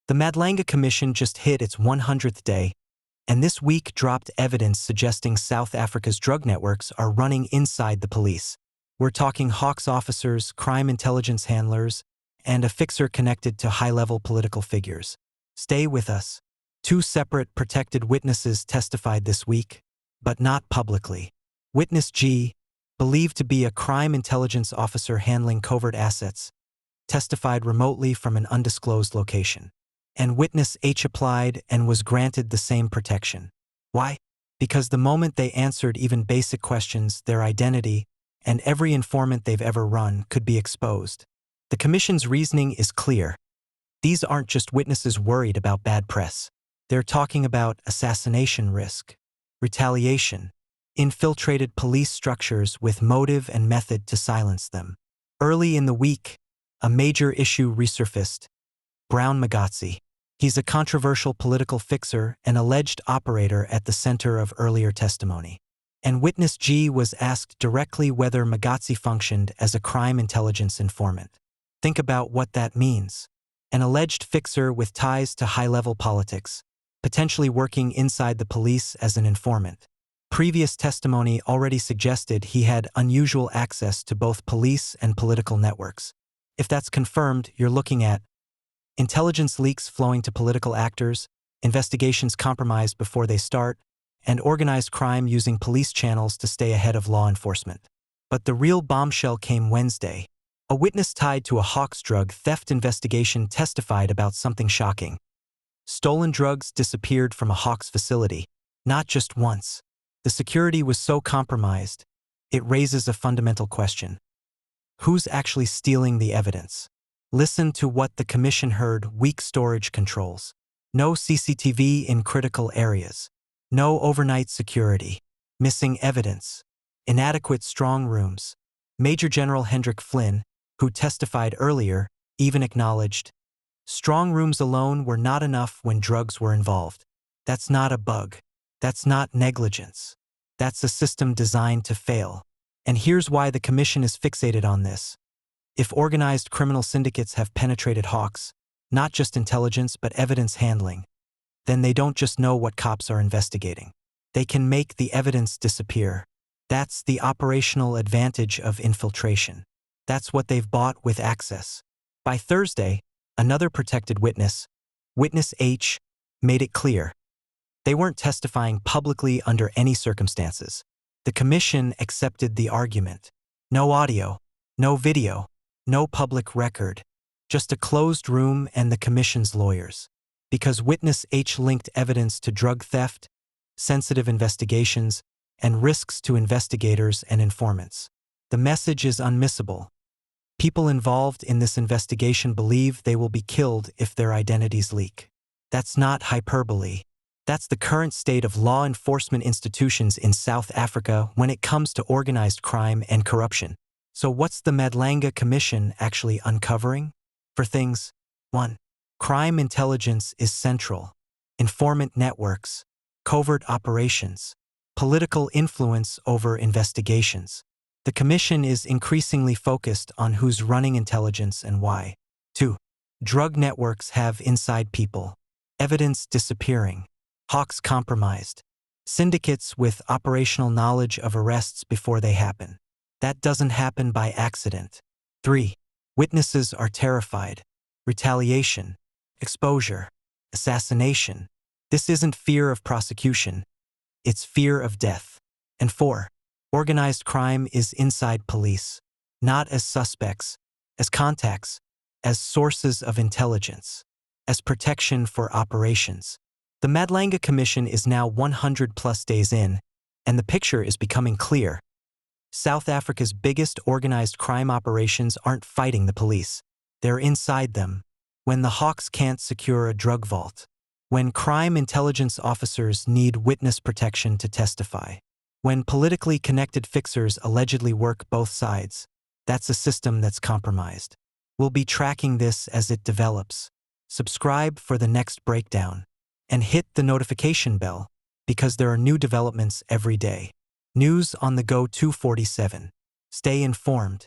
The Madlanga Commission just hit its 100th day, and this week dropped evidence suggesting South Africa's drug networks are running inside the police. We're talking Hawks officers, crime intelligence handlers, and a fixer connected to high-level political figures. Stay with us. 2 separate protected witnesses testified this week, but not publicly. Witness G, believed to be a crime intelligence officer handling covert assets, testified remotely from an undisclosed location. And Witness H applied and was granted the same protection. Why? Because the moment they answered even basic questions, their identity and every informant they've ever run could be exposed. The Commission's reasoning is clear. These aren't just witnesses worried about bad press. They're talking about assassination risk, retaliation, infiltrated police structures with motive and method to silence them. Early in the week, a major issue resurfaced. Brown Mogotsi. He's a controversial political fixer and alleged operator at the center of earlier testimony. And Witness G was asked directly whether Mogotsi functioned as a crime intelligence informant. Think about what that means. An alleged fixer with ties to high-level politics, potentially working inside the police as an informant. Previous testimony already suggested he had unusual access to both police and political networks. If that's confirmed, you're looking at intelligence leaks flowing to political actors, investigations compromised before they start, and organized crime using police channels to stay ahead of law enforcement. But the real bombshell came Wednesday. A witness tied to a Hawks drug theft investigation testified about something shocking. Stolen drugs disappeared from a Hawks facility, not just once. The security was so compromised, it raises a fundamental question. Who's actually stealing the evidence? Listen to what the Commission heard: weak storage controls, no CCTV in critical areas, no overnight security, missing evidence, inadequate strong rooms. Major General Hendrik Flynn, who testified earlier, even acknowledged, strong rooms alone were not enough when drugs were involved. That's not a bug. That's not negligence. That's a system designed to fail. And here's why the Commission is fixated on this. If organized criminal syndicates have penetrated Hawks, not just intelligence but evidence handling, then they don't just know what cops are investigating. They can make the evidence disappear. That's the operational advantage of infiltration. That's what they've bought with access. By Thursday, another protected witness, Witness H, made it clear. They weren't testifying publicly under any circumstances. The Commission accepted the argument. No audio, no video, no public record, just a closed room and the Commission's lawyers. Because Witness H linked evidence to drug theft, sensitive investigations, and risks to investigators and informants. The message is unmissable. People involved in this investigation believe they will be killed if their identities leak. That's not hyperbole. That's the current state of law enforcement institutions in South Africa when it comes to organized crime and corruption. So what's the Madlanga Commission actually uncovering? For things, 1. Crime intelligence is central. Informant networks, covert operations, political influence over investigations. The Commission is increasingly focused on who's running intelligence and why. 2. Drug networks have inside people, evidence disappearing, Hawks compromised, syndicates with operational knowledge of arrests before they happen. That doesn't happen by accident. 3. Witnesses are terrified. Retaliation, exposure, assassination. This isn't fear of prosecution. It's fear of death. And 4. Organized crime is inside police, not as suspects, as contacts, as sources of intelligence, as protection for operations. The Madlanga Commission is now 100+ days in, and the picture is becoming clear. South Africa's biggest organized crime operations aren't fighting the police. They're inside them. When the Hawks can't secure a drug vault. When crime intelligence officers need witness protection to testify. When politically connected fixers allegedly work both sides. That's a system that's compromised. We'll be tracking this as it develops. Subscribe for the next breakdown. And hit the notification bell, because there are new developments every day. News on the Go 247. Stay informed.